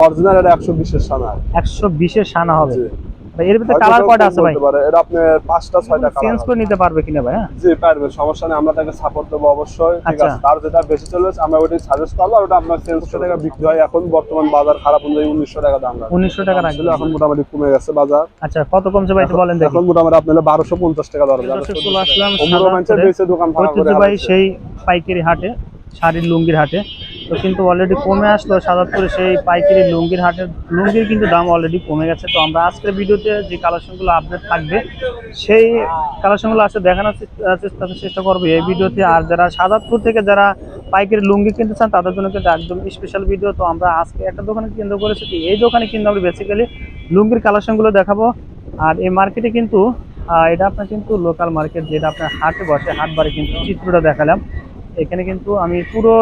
Original এটা 120 এর সানা। 120 এর সানা হবে ভাই। এর ভিতরে কালার কয়টা আছে ভাই? এটা আপনি 5টা 6টা কালার চেঞ্জ করে নিতে পারবে কিনা ভাই? জি পারবে, সমস্যা নেই, আমরা তাকে সাপোর্ট দেব অবশ্যই। ঠিক আছে, তার যেটা বেশি চলছে আমরা ওইটাই সাজেস্ট করব, আর ওটা আপনার 100 টাকা বিক্রি হয়। এখন বর্তমান বাজার খারাপ অনুযায়ী 1900 টাকা দাম রাখা। 1900 টাকা রাখছিল, এখন মোটামুটি কমে গেছে বাজার। আচ্ছা কত কমছে ভাই একটু বলেন দেখি। এখন মোটামুটি আপনাদের 1250 টাকা দর যাবে। চলে আসলাম দোকান ভাড়া করে ভাই সেই পাইকারি হাটে, শাড়ির লুঙ্গির হাটে। তো কিন্তু অলরেডি কমে আসলো সাদাতপুরে সেই পাইকারি লুঙ্গির হাটের লুঙ্গির কিন্তু দাম অলরেডি কমে গেছে। তো আমরা আজকের ভিডিওতে যে কালেকশনগুলো আপডেট থাকবে সেই কালেকশনগুলো আছে দেখানোর চেষ্টা করবো এই ভিডিওতে। আর যারা সাদাতপুর থেকে যারা পাইকারি লুঙ্গি কিনতে চান তাদের জন্য কিন্তু একদম স্পেশাল ভিডিও। তো আমরা আজকে একটা দোকানে কেন্দ্র করেছি, এই দোকানে কিন্তু আমরা বেসিক্যালি লুঙ্গির কালেকশনগুলো দেখাবো। আর এই মার্কেটে কিন্তু এটা আপনার কিন্তু লোকাল মার্কেট, যেটা আপনার হাটে বসে, হাট বারে কিন্তু চিত্রটা দেখালাম। এখানে কিন্তু আমি পুরো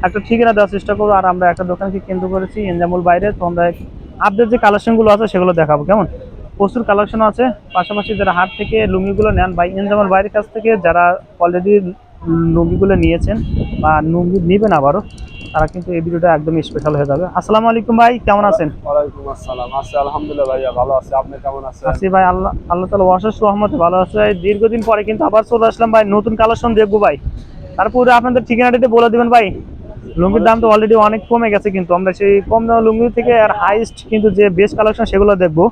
একটা ঠিকানা দেওয়ার চেষ্টা করবো। আর আমরা একটা দোকানকে কেন্দ্র করেছি এনজামুল বাইরে। তো আমরা আপডেট যে কালেকশনগুলো আছে সেগুলো দেখাবো। কেমন প্রচুর কালেকশন আছে। পাশাপাশি যারা হাট থেকে লুঙ্গিগুলো নেন বা এনজামুল বাইরের কাছ থেকে যারা অলরেডি লুঙ্গিগুলো নিয়েছেন বা লুঙ্গি নেবেন আবারও, তারা কিন্তু এই ভিডিওটা একদম স্পেশাল হয়ে যাবে। আসসালামু আলাইকুম ভাই, কেমন আছেন? ওয়ালাইকুম আসসালাম। আছি আলহামদুলিল্লাহ ভাইয়া, ভালো আছি। আপনি কেমন আছেন? আছি ভাই, আল্লাহ তাআলা অশেষ রহমতে ভালো আছে ভাই। দীর্ঘদিন পরে কিন্তু আবার চলে আসলাম ভাই, নতুন কালেকশন দেখবো ভাই। তারপরে আপনাদের ঠিকানাটা বলে দিবেন ভাই। লুঙ্গির দাম তো অলরেডি অনেক কমে গেছে, কিন্তু আমরা সেই কম দাম লুঙ্গি থেকে আর হাইস্ট কিন্তু যে বেস্ট কালেকশন সেগুলো দেখবো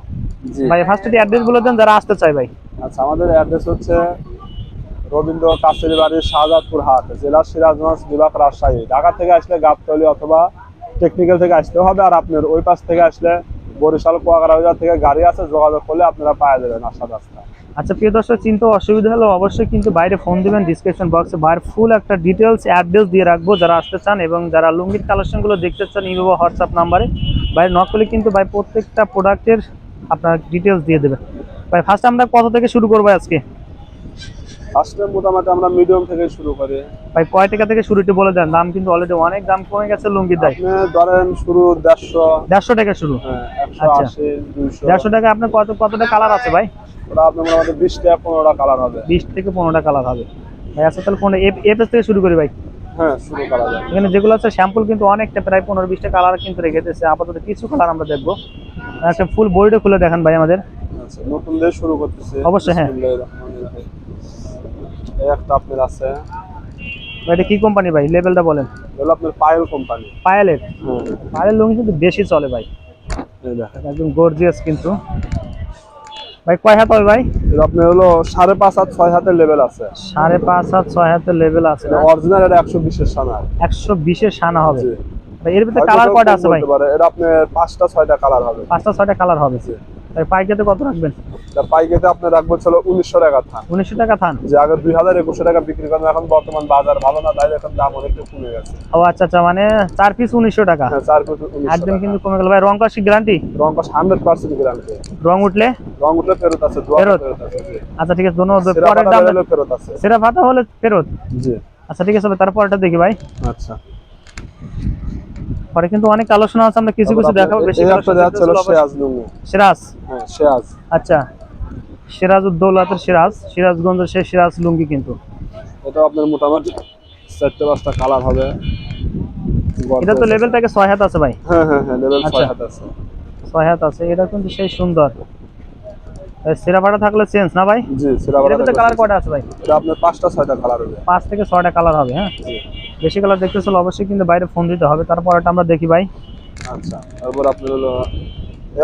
ভাই। ফার্স্ট অ্যাড্রেস বলে দেন যারা আসতে চায় ভাই। আচ্ছা, আমাদের অ্যাড্রেস হচ্ছে রবীন্দ্র কাছেরি বাড়ি, শাহজাদপুর হাট, জেলা সিরাজগঞ্জ, বিভাগ রাজশাহী। ঢাকা থেকে আসলে গাবতলী অথবা টেকনিক্যাল থেকে আসতে হবে। আর আপনার ওই পাশ থেকে আসলে বরিশাল কুয়াকাটা থেকে গাড়ি আছে, যোগাযোগ করলে আপনারা পাওয়া যাবেন আসার রাস্তা। আচ্ছা প্রিয় দর্শক, চিন্তা অসুবিধা হলে অবশ্যই কিন্তু বাইরে ফোন দিবেন। ডিসক্রিপশন বক্সে বাইরে ফুল একটা ডিটেলস অ্যাড্রেস দিয়ে রাখবো যারা আসতে চান, এবং যারা লুঙ্গির কালেকশনগুলো দেখতে চান ইমো বা হোয়াটসঅ্যাপ নাম্বারে বাইরে নক করলে কিন্তু ভাই প্রত্যেকটা প্রোডাক্টের আপনার ডিটেলস দিয়ে দেবে ভাই। ফার্স্ট আমরা কত থেকে শুরু করবো আজকে? ফার্স্টে মোটামুটি আমরা মিডিয়াম থেকে শুরু করি ভাই। কয় টাকা থেকে শুরু একটু বলে দেন। দাম কিন্তু অলরেডি অনেক দাম কমে গেছে লুঙ্গির দাম। আপনি ধরেন শুরু 150 টাকা শুরু। হ্যাঁ, আচ্ছা 180 200 150 টাকা। আপনার কতটা কালার আছে ভাই? ওটা আপনার মোটামুটি 20 থেকে 15টা কালার হবে। 20 থেকে 15টা কালার হবে ভাই। আচ্ছা তাহলে কোন এফএস থেকে শুরু করি ভাই? হ্যাঁ, শুরু করা যায়। এখানে যেগুলো আছে স্যাম্পল কিন্তু অনেকটা, প্রায় 15-20টা কালার কিন্তু রেখে দিয়েছে। আপাতত কিছু কালার আমরা দেখবো। আচ্ছা ফুল বডিটা খুলে দেখান ভাই আমাদের। আচ্ছা, নতুন দিয়ে শুরু করতেছি অবশ্যই হ্যাঁ। এই একটা আপনার আছে ভাই, এটা কি কোম্পানি ভাই? লেভেলটা বলেন। হলো আপনার পায়েল কোম্পানি। পায়েলের। হ্যাঁ, পায়েলের লুঙ্গি কিন্তু বেশি চলে ভাই, এই দেখেন একদম গর্জিয়াস কিন্তু। ভাই কয় হাত হবে ভাই? এটা আপনার হলো 5.5 হাত 6 হাতের লেভেল আছে। 5.5 হাত 6 হাতের লেভেল আছে। অরিজিনাল এটা 120 এর সানা। 120 এর সানা হবে জি ভাই। এর ভিতরে কালার কয়টা আছে ভাই? এটা আপনার 5টা 6টা কালার হবে। 5টা 6টা কালার হবে। ভাই পাইকারিতে কত রাখবেন? এটা পাইকারিতে আপনি রাখবেন চলো 1900 টাকা থান। 1900 টাকা থান। যে আগে 2000-2100 টাকা বিক্রি করেন, এখন বর্তমান বাজার ভালো না, তাই এখন দাম অনেকটা কমে গেছে। ও আচ্ছা আচ্ছা, মানে 4 পিস 1900 টাকা। হ্যাঁ, 4 পিস 1900 একদম কিন্তু কমে গেল ভাই। রং কষি গ্যারান্টি? রং কস 100% গ্যারান্টি। রং উঠলে ফেরত আছে, ফেরত আছে। জি আচ্ছা ঠিক আছে, ধন্যবাদ। সেরা পরের ফাটা দাম হলে ফেরত আছে। সেরা ফাটা হলে ফেরত। জি আচ্ছা ঠিক আছে ভাই, তারপরটা দেখি ভাই। আচ্ছা, পরে কিন্তু অনেক আলোচনা আছে, আমরা কিছু কিছু দেখাবো। বেশি সিরাজ লুঙ্গি। সিরাজ। হ্যাঁ, সিরাজ। আচ্ছা, সিরাজউদ্দৌলাতের সিরাজ, সিরাজগঞ্জের সেই সিরাজ লুঙ্গি কিন্তু। এটা আপনার মোটামুটি 4-5টা কালার হবে। এটা তো লেভেল থেকে 6 হাত আছে ভাই। হ্যাঁ হ্যাঁ হ্যাঁ, লেভেল 6 আচ্ছা হাত আছে। 6 হাত আছে। এটা কিন্তু সেই সুন্দর। সেরা ফাটা থাকলে চেঞ্জ না ভাই? জি, সেরা ফাটা। এর কালার কয়টা আছে ভাই? এটা আপনার 5টা 6টা কালার হবে। 5 থেকে 6টা কালার হবে। হ্যাঁ, বেশি কালার দেখতে চলে অবশ্যই কিন্তু বাইরে ফোন দিতে হবে। তারপরটা আমরা দেখি ভাই। আচ্ছা, তারপর আপনার হলো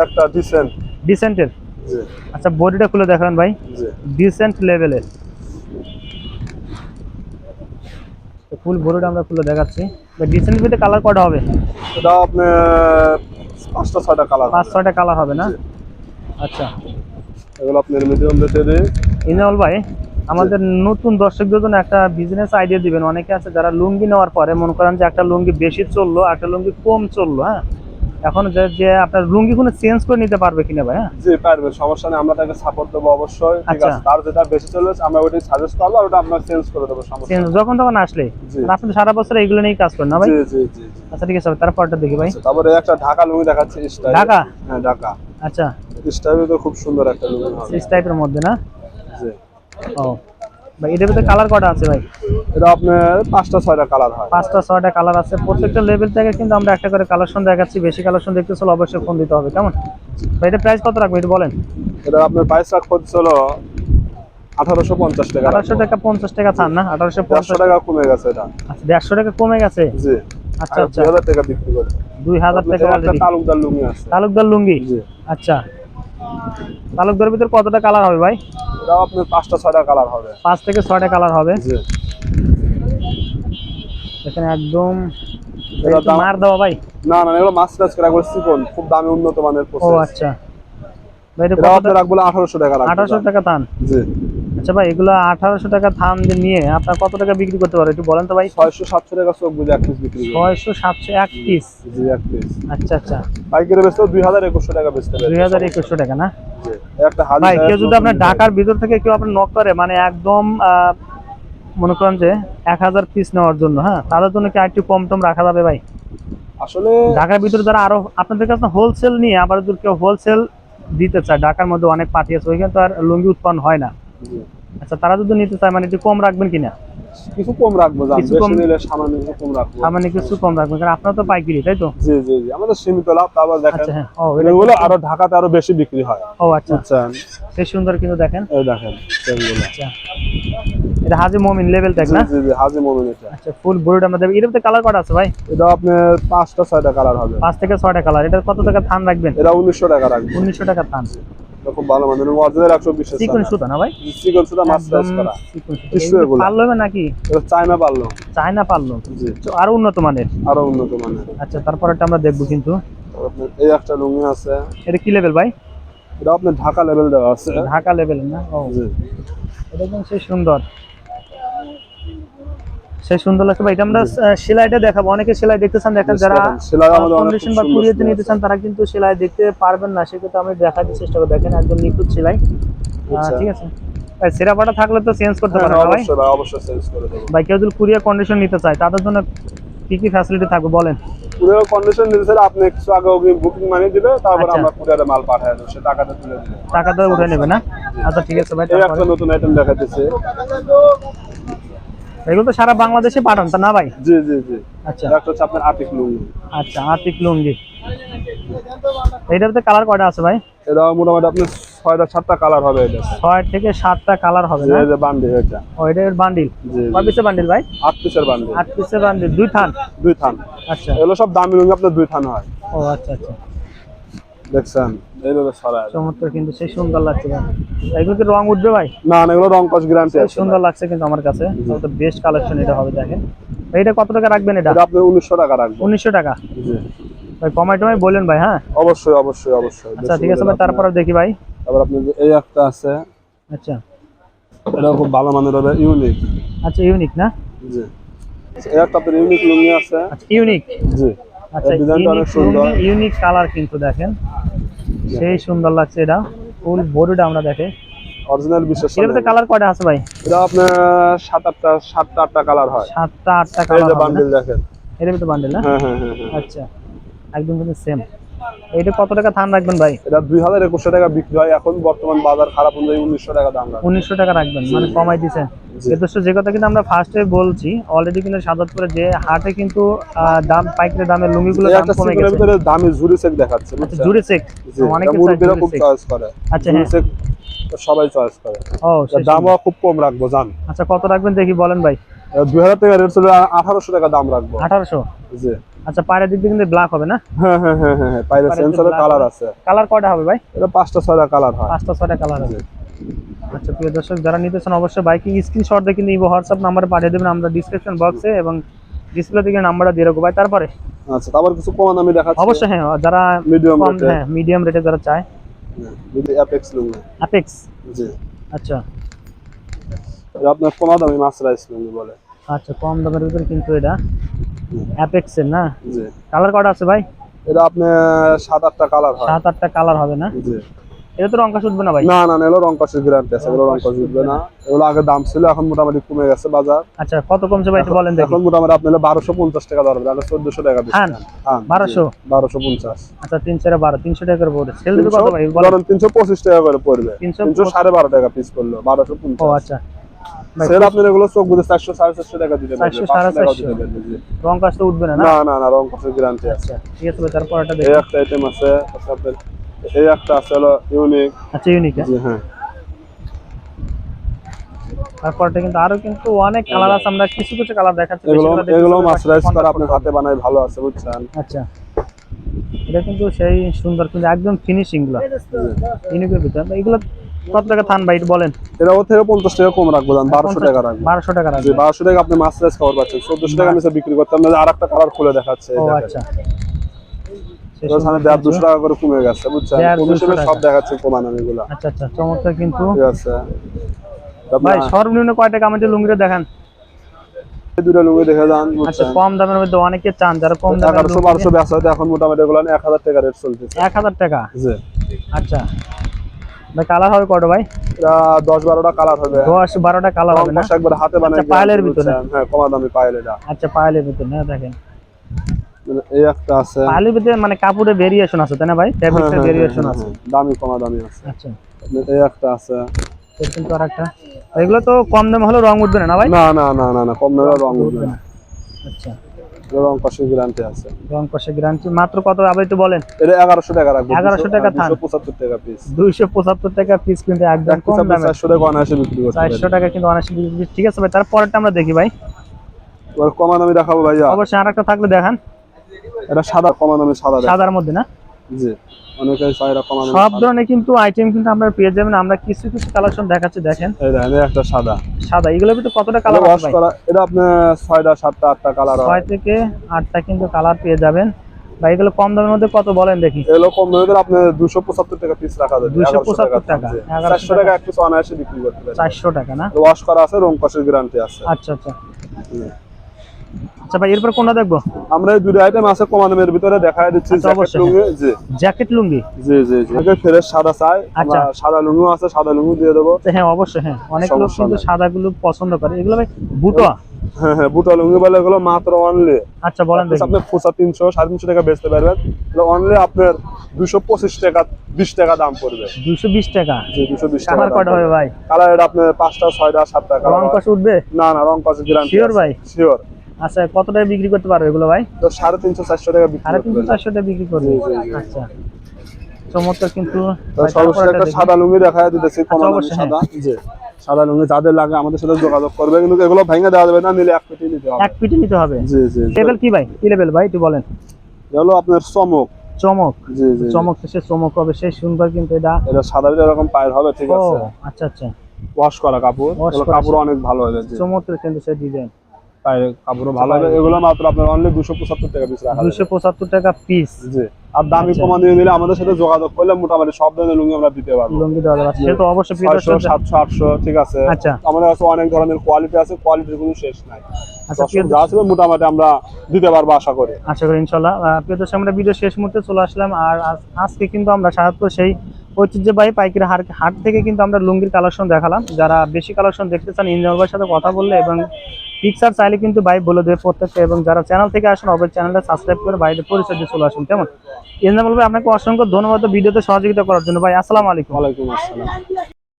একটা ডিসেন্টের। জি আচ্ছা বডিটা খুলে দেখান ভাই। জি ডিসেন্ট লেভেলের ফুল বডিটা আমরা খুলে দেখাচ্ছি। ডিসেন্ট ভিতরে কালার কয়টা হবে? এটা আপনার 5টা 6টা কালার। 5-6টা কালার হবে না? আচ্ছা, এগুলো আপনার মিডিয়াম রেটে। ইনাল ভাই, আমাদের নতুন দর্শকদের জন্য একটা বিজনেস আইডিয়া দিবেন। অনেকে আছে যারা লুঙ্গি নেওয়ার পরে মনে করেন যে একটা লুঙ্গি বেশি চললো, একটা লুঙ্গি কম চললো। হ্যাঁ, এখন যে আপনার লুঙ্গি কোনো চেঞ্জ করে নিতে পারবে কিনা ভাই? হ্যাঁ জি পারবে, সমস্যা নেই, আমরা তাকে সাপোর্ট দেব অবশ্যই। ঠিক আছে, তার যেটা বেশি চলছে আমরা ওইটাই সাজেস্ট করব, আর ওটা আমরা চেঞ্জ করে দেব। সমস্যা চেঞ্জ যখন তখন আসলে। আপনি সারা বছর এগুলো নিয়েই কাজ করেন না ভাই? জি জি জি। আচ্ছা ঠিক আছে, তারপরটা দেখি ভাই। তারপরে একটা ঢাকা লুঙ্গি দেখাচ্ছি স্টাইল। ঢাকা? হ্যাঁ, ঢাকা। আচ্ছা, স্টাইল তো খুব সুন্দর একটা লুঙ্গি হবে। এই টাইপের মধ্যে না? জি। ও ভাই এটার ভিতরে কালার কটা আছে ভাই? এটা আপনার 5টা 6টা কালার হয়। 5টা 6টা কালার আছে, প্রত্যেকটা লেভেল থেকে কিন্তু আমরা একটা করে কালেকশন দেখাচ্ছি। বেশি কালেকশন দেখতে চলে অবশ্যই ফোন দিতে হবে, কেমন ভাই? এটা প্রাইস কত রাখবে একটু বলেন। এটা আপনার প্রাইস রাখতে হচ্ছিল 1850 টাকা। 1800 টাকা 50 টাকা চান না? 1850 150 টাকা কমে গেছে এটা। আচ্ছা 150 টাকা কমে গেছে। জি আচ্ছা আচ্ছা 2000 টাকা বিক্রি করে। 2000 টাকা একটা অলরেডি। তালুকদার লুঙ্গি আছে। তালুকদার লুঙ্গি, জি আচ্ছা তালুকদারের ভিতর কতটা কালার হবে ভাই? এটা আপনার 5টা 6টা কালার হবে। 5 থেকে 6টা কালার হবে। জি এখানে একদম এটা দাম মার দেওয়া ভাই। না না এগুলো মাস্টার্স করা করে চিকন, খুব দামি উন্নত মানের ও প্রসেস। আচ্ছা ভাই এটা এটা কত আপনি রাখবো 1800 টাকা রাখবো। 1800 টাকা থান। জি আচ্ছা ভাই এগুলো 1800 টাকা থান দিয়ে নিয়ে আপনার কত টাকা বিক্রি করতে পারো একটু বলেন তো ভাই? 600 700 টাকা চোখ বুঝে এক পিস বিক্রি করে। 600 700 এক পিস। জি এক পিস। আচ্ছা আচ্ছা পাইকারি বেচতেও 2100 টাকা বেচতে পারে। 2100 টাকা না জি একটা হালি ভাই? কেউ যদি আপনার ঢাকার ভিতর থেকে কেউ আপনার নক করে, মানে একদম মনে করেন যে 1000 পিস নেওয়ার জন্য, হ্যাঁ তাদের জন্য কি আর একটু কম টম রাখা যাবে ভাই? আসলে ঢাকার ভিতরে যারা আরো আপনাদের কাছে হোলসেল নিয়ে আবার যদি কেউ হোলসেল দিতে চায়, ঢাকার মধ্যে অনেক পার্টি আছে ওইখানে তো আর লুঙ্গি উৎপন্ন হয় না। জি, আচ্ছা তারা যদি নিতে চায় মানে একটু কম রাখবেন কিনা? কিছু কম রাখবো, জান কিছু বেশি কম- নিলে সামান্য কিছু কম রাখবো। সামান্য কিছু কম রাখবেন, কারণ আপনার তো পাইকারি তাই তো? জি জি জি আমাদের সীমিত লাভ। তারপর দেখেন আচ্ছা হ্যাঁ ও এটা এগুলো আরো ঢাকাতে আরো বেশি বিক্রি হয়, ও আচ্ছা বুঝছেন? বেশ সুন্দর কিন্তু দেখেন। এই দেখেন এগুলো। আচ্ছা এটা হাজি মমিন লেভেল ট্যাগ জি না? জি জি হাজি মোমিন এটা। আচ্ছা ফুল বডিটা আমাদের এর মধ্যে কালার কত আছে ভাই? এটা আপনার 5টা 6টা কালার হবে। 5 থেকে 6টা কালার। এটা কত টাকা থান রাখবেন? এটা 1900 টাকা রাখবে। 1900 টাকা থান। এটা খুব ভালো মানের অরিজিনাল 120 চিকন সুতা না ভাই? চিকন সুতা মাস্টার্স একদম করা। চিকন সুতা। টিস্যু এগুলো এগুলো। পারলো হবে নাকি? এটা চায়না পারলো। চায়না পারলো, জি তো আরো উন্নত মানের। আরো উন্নত মানের। আচ্ছা তারপরটা আমরা দেখবো কিন্তু। তারপর আপনার এই একটা লুঙ্গি আছে। এটা কি লেভেল ভাই? এটা আপনার ঢাকা লেভেল দেওয়া আছে। ঢাকা লেভেল না? ও জি এটা কিন্তু সেই সুন্দর, সেই সুন্দর লাগছে ভাই। এটা আমরা সেলাইটা দেখাবো, অনেকে সেলাই দেখতে চান, দেখেন যারা সেলাই আমাদের অনেক কন্ডিশন বা সুন্দর কুরিয়াতে সেলাই নিতে আছে। চান তারা কিন্তু সেলাই দেখতে পারবেন না, সেক্ষেত্রে আমি দেখাতে চেষ্টা করব। দেখেন একদম নিখুঁত সেলাই। আচ্ছা। ঠিক আছে ভাই, সেরাপাটা থাকলে তো চেঞ্জ করতে হ্যাঁ, পারেন না ভাই? অবশ্যই ভাই অবশ্যই চেঞ্জ করে দেবো। ভাই কেউ যদি কুরিয়ার কন্ডিশন নিতে চায় তাদের জন্য কি কি ফ্যাসিলিটি থাকবে বলেন? পুরো কন্ডিশন দিতে আপনি কিছু আগে বুকিং মানি দিবে, তারপর আচ্ছা। আমরা কুরিয়ারে মাল পাঠিয়ে দেবো, সে টাকাটা তুলে দিবে। টাকা তো উঠে নেবে না? আচ্ছা ঠিক আছে ভাই। এই তারপরে একটা নতুন আইটেম দেখাতেছে। এগুলো তো সারা বাংলাদেশে পাঠান তা না ভাই? জি জি জি আচ্ছা এটা হচ্ছে আপনার আতিক লুঙ্গি। আচ্ছা আতিক লুঙ্গি। এইটাতে কালার কয়টা আছে ভাই? এটা মোটামুটি আপনার 6টা 7টা কালার হবে। এটা 6 থেকে 7টা কালার হবে না? এই যে বান্ডিল এটা। ও এটা বান্ডিল। জি কয় পিসের বান্ডিল ভাই? 8 পিসের বান্ডিল। 8 পিসের বান্ডিল, 2 থান। 2 থান। আচ্ছা এগুলো সব দামি লুঙ্গি, আপনার 2 থান হয়। ও আচ্ছা আচ্ছা দেখছেন এইভাবে ছড়ায়। চমৎকার কিন্তু সেই সুন্দর লাগছে ভাই। এগুলো কি রং উঠবে ভাই? না না এগুলো রং কস গ্যারান্টি সেই আছে। সুন্দর লাগছে কিন্তু আমার কাছে। তো বেস্ট কালেকশন এটা হবে দেখেন। ভাই এটা কত টাকা রাখবেন এটা? এটা আপনি 1900 টাকা রাখবেন। 1900 টাকা। জি ভাই কমাই টমাই বলেন ভাই। হ্যাঁ অবশ্যই অবশ্যই অবশ্যই। আচ্ছা ঠিক আছে ভাই, তারপরে দেখি ভাই। তারপর আপনি এই একটা আছে, আচ্ছা এটা খুব ভালো মানের হবে, ইউনিক। আচ্ছা ইউনিক না? জি এই একটা আপনার ইউনিক লুঙ্গি আছে। আচ্ছা ইউনিক। জি আচ্ছা এর ডিজাইনটা অনেক সুন্দর। ইউনিক কালার কিন্তু দেখেন সেই সুন্দর লাগছে। এটা ফুল বডিটা আমরা দেখে। অরিজিনাল বিশেষ এটাতে কালার কয়টা আছে ভাই? এটা আপনার 7-8টা 8টা কালার হয়। 7টা 8টা এই কালার যে হবে না? বান্ডিল দেখেন। এর ভিতরে বান্ডেল না? হ্যাঁ হ্যাঁ হ্যাঁ হ্যাঁ। আচ্ছা একদম কিন্তু সেম। এটা কত টাকা থান রাখবেন ভাই? এটা 2100 টাকা বিক্রি হয়, এখন বর্তমান বাজার খারাপ অনুযায়ী 1900 টাকা দাম রাখে। 1900 টাকা রাখবেন, মানে কমাই দিয়েছেন। জি। যথেষ্ট যে কথা কিন্তু আমরা ফার্স্টে বলছি অলরেডি কিন্তু সাদাতপুরে যে হাটে কিন্তু দাম পাইকারি দামের লুঙ্গিগুলো এই দাম একটা কমে সিঙ্গেলের গেছে। ভিতরে দামি ঝুরি সেক দেখাচ্ছে, আচ্ছা বুঝছেন? জুড়ে চেক জি অনেকে এটা চায় মুরব্বিরা জুড়ে খুব চেক। চয়েস করে। আচ্ছা ঝুরি হ্যাঁ সেক সবাই চয়েস করে। ও এর দামও খুব কম রাখবো জান। আচ্ছা কত রাখবেন দেখি বলেন ভাই? 2000 টাকা রেট ছিল, 1800 টাকা দাম রাখবো। 1800। জি আচ্ছা পায়ের দিক দিয়ে কিন্তু ব্ল্যাক হবে না? হ্যাঁ হ্যাঁ হ্যাঁ হ্যাঁ হ্যাঁ পাইরে পায়ের সেন্সরের black কালার হবে। আছে। কালার কয়টা হবে ভাই? এটা 5টা 6টা কালার হয়। 5টা 6টা কালার জি হবে। আচ্ছা প্রিয় দর্শক যারা নিতেছেন অবশ্যই বাইকে স্ক্রিনশট দিয়ে কিন্তু হোয়াটসঅ্যাপ নাম্বারে পাঠিয়ে দেবেন, আমরা ডিসক্রিপশন বক্সে এবং ডিসপ্লে থেকে নাম্বারটা দিয়ে রাখবো ভাই। তারপরে আচ্ছা তারপর কিছু কম দামি দেখাচ্ছি। অবশ্যই হ্যাঁ যারা মিডিয়াম কম রেটে। হ্যাঁ মিডিয়াম রেটে যারা চায়। যদি অ্যাপেক্স লুঙ্গি। অ্যাপেক্স। জি আচ্ছা এটা আপনার কম দামি মাসরাইস লুঙ্গি বলে। আচ্ছা কম দামের ভিতরে কিন্তু এটা অ্যাপেক্সের না? জি কালার কয়টা আছে ভাই? এটা আপনার 7-8টা কালার হয়। 7-8টা কালার হবে না? জি এটা তো রংকাশ উঠবে না ভাই? না না না এগুলো রং কষের গ্যারান্টি আছে, এগুলো রং কষ উঠবে না। এগুলো আগে দাম ছিল, এখন মোটামুটি কমে গেছে বাজার। আচ্ছা কত কমছে ভাই একটু বলেন দেখি। এখন মোটামুটি আপনার 1250 টাকা ধরবে, আগে 1400 টাকা হ্যাঁ দিচ্ছেন। 1200। 1250। আচ্ছা 3 4 12 300 টাকা করে পড়ে। সেল দিবে কত ভাই বলেন? ধরেন 325 টাকা করে পড়বে। 300 312 টাকা পিস পড়লো, 1250। ও আচ্ছা ভাই, সেল আপনার এগুলো চোখ বুঝে 400 450 টাকা দিতে পারবেন, 400 500 টাকা 450 দিতে পারবেন জি। রং কাজ তো উঠবে না না? না না না, রং কষের গ্যারান্টি আছে। আচ্ছা ঠিক আছে ভাই, তারপর এটা এই দেখি। একটা আইটেম আছে, তারপর আপনার এই একটা আছে হলো ইউনিক। আচ্ছা ইউনিক। জি হ্যাঁ। তারপরটা কিন্তু আরো কিন্তু অনেক কালার আছে, আমরা কিছু কিছু কালার দেখাচ্ছি। এগুলো বেশিরভাগ দেখতেছি এগুলো ভাই মাসরাইজ করে contact আপনি করতে হাতে হবে। বানাই ভালো আছে বুঝছেন। আচ্ছা এটা কিন্তু সেই সুন্দর, কিন্তু একদম ফিনিশিং গুলো ইউনিকের ভিতর। এগুলো কত টাকা থান ভাই একটু বলেন? এটা ওর থেকে 50 টাকা কম রাখবো, 1200 টাকা রাখবো। 1200 টাকা জি রাখবেন। 1200 টাকা আপনি মাসরাইজ খাবার পাচ্ছেন, 1400 টাকা নিচে বিক্রি করতে আমরা আরেকটা কালার খুলে দেখাচ্ছে এই ও দেখেন। আচ্ছা এর সামনে 250 টাকা করে কমে গেছে বুঝছেন, 250 কমিশনে সব টাকা। দেখাচ্ছে কমানো এগুলা। আচ্ছা আচ্ছা চমৎকার কিন্তু। ঠিক আছে ভাই সর্বনিম্ন কয় টাকা আমাদের লুঙ্গিটা দেখান? এই দুটো লুঙ্গি দেখে যান আচ্ছা বুঝছেন। কম দামের মধ্যে অনেকে চান, যারা কম দামের 1100 1200 বেচা হচ্ছে, এখন মোটামুটি এগুলো 1000 টাকা রেট চলতেছে। 1000 টাকা। জি আচ্ছা ভাই কালার হবে কত ভাই? এটা 10 12টা কালার হবে, 10 12টা কালার হবে না? কষ্ট একবার হাতে বানাই আচ্ছা, পায়েলের ভিতরে? হ্যাঁ কমা দামি পায়েল এটা। আচ্ছা পায়েলের ভিতর না, দেখেন এই একটা আছে, পায়েলের ভিতরে মানে কাপড়ের ভেরিয়েশন আছে তাই না ভাই? ফেব্রিক্সের ভেরিয়েশন আছে। দামি কমা দামি আছে। আচ্ছা এই একটা আছে, এর কিন্তু আরেকটা। এগুলো তো কম দামে হলে রং উঠবে না ভাই? না না না না না, কম দামে রং উঠবে না, আচ্ছা রং কষে গ্যারান্টি আছে। রং কষে গ্যারান্টি। মাত্র কত আবার একটু বলেন? এটা 1100 টাকা রাখবো, 1100 টাকা থান। 275 টাকা পিস। 275 টাকা পিস, কিন্তু একদম কম দামে। 400 টাকা অনায়াসে বিক্রি করতে পারবেন। 400 টাকা কিন্তু অনেক বিক্রি। ঠিক আছে ভাই, তারপরটা আমরা দেখি ভাই। ওর কমা দামি দেখাবো ভাইয়া। অবশ্যই আরেকটা থাকলে দেখান। এটা সাদা কমা দামি সাদা দেখাবো। সাদার মধ্যে না? জি অনেকে চাইরা কমা দামি সব ধরনের কিন্তু আইটেম কিন্তু আমরা পেয়ে যাবেন। আমরা কিছু কিছু কালেকশন দেখাচ্ছি, দেখেন এই দেখেন এই একটা সাদা। সাদা। এগুলোর ভিতরে কতটা এটা কালার ওয়াশ আছে ভাই? করা, এটা আপনি 6টা 7টা 8টা কালার 6 হয়। থেকে 8টা কিন্তু কালার পেয়ে যাবেন ভাই। এগুলো কম দামের মধ্যে কত বলেন দেখি? এগুলো কম দামে দিলে আপনি 275 টাকা পিস রাখা যাবে। 275 টাকা। 400 টাকা এক পিস অনায়াসে বিক্রি করতে পারবেন। 400 টাকা না? ওয়াশ করা আছে, রং কষের গ্যারান্টি আছে। আচ্ছা আচ্ছা আচ্ছা ভাই এরপর কোনটা দেখবো? আমরা এই দুটো আইটেম আছে কম দামের ভিতরে দেখায় দিচ্ছি। আচ্ছা, জ্যাকেট অবশ্যই, লুঙ্গি জি জ্যাকেট লুঙ্গি। জি জি জি আগে ফ্রেশ সাদা চাই আমরা, আচ্ছা। সাদা লুঙ্গি আছে, সাদা লুঙ্গি দিয়ে দেবো। হ্যাঁ অবশ্যই, হ্যাঁ অনেক লোক সমস্যা কিন্তু নাই। সাদাগুলো পছন্দ করে। এগুলো ভাই বুটোয়া? হ্যাঁ হ্যাঁ বুটা লুঙ্গি বলে এগুলো মাত্র অনলি, আচ্ছা বলেন দেখি। আপনি ফুসা 300 350 টাকা বেচতে পারবেন। এগুলো অনলি আপনার 225 টাকা 20 টাকা দাম পড়বে। 220 টাকা। জি 220 টাকা। কালার কয়টা হবে ভাই? কালার এটা আপনার 5টা 6টা 7টা রং কালার। কষ উঠবে? না না রং কষের গ্যারান্টি Sure ভাই? শিওর। আচ্ছা কত টাকা বিক্রি করতে পারবে এগুলো ভাই? তো 350 400 টাকা বিক্রি করতে 350 পারবেন। 400 টাকা বিক্রি করবে। জি, জি, জি। আচ্ছা চমৎকার কিন্তু তো ভাই। সর্বশেষ তারপরে একটা দেখি। সাদা লুঙ্গি দেখায় দিতেছি, কম দামি অবশ্যই, সাদা। জি সাদা লুঙ্গি যাদের লাগে আমাদের সাথে যোগাযোগ করবে, কিন্তু এগুলো ভেঙে দেওয়া যাবে না, নিলে এক পেটি নিতে হবে। এক পিটি নিতে হবে? জি জি লেভেল কি ভাই? কি লেভেল ভাই একটু বলেন? এগুলো আপনার চমক। চমক? জি জি চমক তো সে চমক হবে, সেই সুন্দর কিন্তু এটা। এটা সাদা এরকম পায়ের হবে, ঠিক ও আছে। আচ্ছা আচ্ছা ওয়াশ করা কাপড়, Wash এগুলো করা কাপড় অনেক ভালো হবে। জি চমৎকার কিন্তু সে ডিজাইন। পায়ের কাপড় ভালো হবে। এগুলো মাত্র আপনার অনলি 275 টাকা পিস রাখা যাবে। 275 টাকা পিস। জি আর দামি আচ্ছা। কমা দিয়ে নিলে আমাদের সাথে যোগাযোগ করলে মোটামুটি সব ধরনের লুঙ্গি আমরা দিতে পারবো। লুঙ্গি দেওয়া যাবে, সে তো অবশ্যই প্রিয় 600 দর্শক। 700 800 ঠিক আছে। আচ্ছা আমাদের কাছে অনেক ধরনের কোয়ালিটি আছে, কোয়ালিটির কোনো শেষ নাই। আচ্ছা দর্শক যা আছে মোটামুটি আমরা দিতে পারবো আশা করি। আশা করি ইনশাল্লাহ। প্রিয় দর্শক আমরা ভিডিও শেষ মুহূর্তে চলে আসলাম। আর আজকে কিন্তু আমরা সাহায্য সেই ঐতিহ্যবাহী পাইকারি হাট থেকে কিন্তু আমরা লুঙ্গির কালেকশন দেখালাম। যারা বেশি কালেকশন দেখতে চান ইঞ্জিনিয়ার ভাইয়ের সাথে কথা বললে এবং পিকচার চাইলে কিন্তু ভাই বলে দেবে প্রত্যেকটা। এবং যারা চ্যানেল থেকে আসেন অবশ্যই চ্যানেলটা সাবস্ক্রাইব করে বাইরের পরিচয় দিয়ে চলে আসুন। কেমন ইঞ্জিনিয়ার ভাই আপনাকে অসংখ্য ধন্যবাদ ভিডিওতে সহযোগিতা করার জন্য ভাই। আসসালামু আলাইকুম। ওয়ালাইকুম আসসালাম।